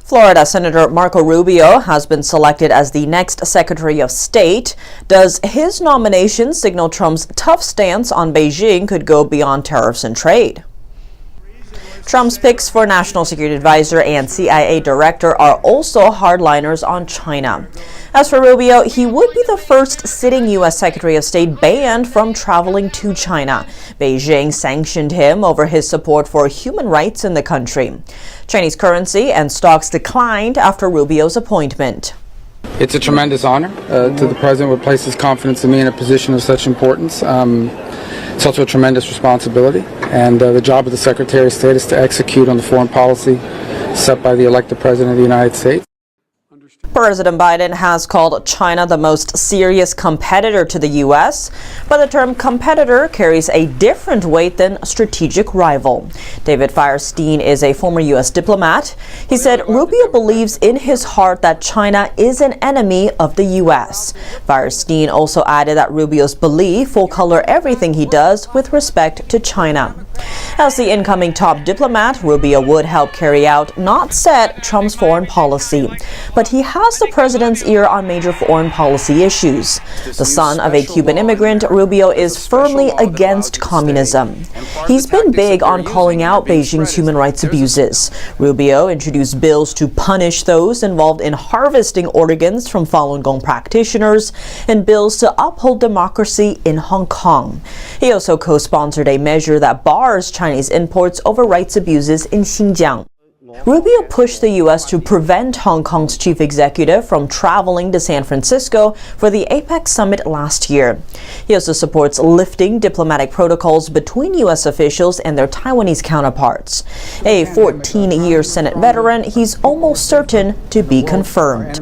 Florida Senator Marco Rubio has been selected as the next Secretary of State. Does his nomination signal Trump's tough stance on Beijing could go beyond tariffs and trade? Trump's picks for National Security Advisor and CIA Director are also hardliners on China. As for Rubio, he would be the first sitting U.S. Secretary of State banned from traveling to China. Beijing sanctioned him over his support for human rights in the country. Chinese currency and stocks declined after Rubio's appointment. It's a tremendous honor to the President would place his confidence in me in a position of such importance. It's also a tremendous responsibility, and the job of the Secretary of State is to execute on the foreign policy set by the elected President of the United States. President Biden has called China the most serious competitor to the U.S., but the term competitor carries a different weight than strategic rival. David Firestein is a former U.S. diplomat. He said Rubio believes in his heart that China is an enemy of the U.S. Firestein also added that Rubio's belief will color everything he does with respect to China. As the incoming top diplomat, Rubio would help carry out, not set, Trump's foreign policy, but he has the president's ear on major foreign policy issues. The son of a Cuban immigrant, Rubio is firmly against communism. He's been big on calling out Beijing's human rights abuses. Rubio introduced bills to punish those involved in harvesting organs from Falun Gong practitioners and bills to uphold democracy in Hong Kong. He also co-sponsored a measure that bars Chinese imports over rights abuses in Xinjiang. Rubio pushed the U.S. to prevent Hong Kong's chief executive from traveling to San Francisco for the APEC summit last year. He also supports lifting diplomatic protocols between U.S. officials and their Taiwanese counterparts. A 14-year Senate veteran, he's almost certain to be confirmed.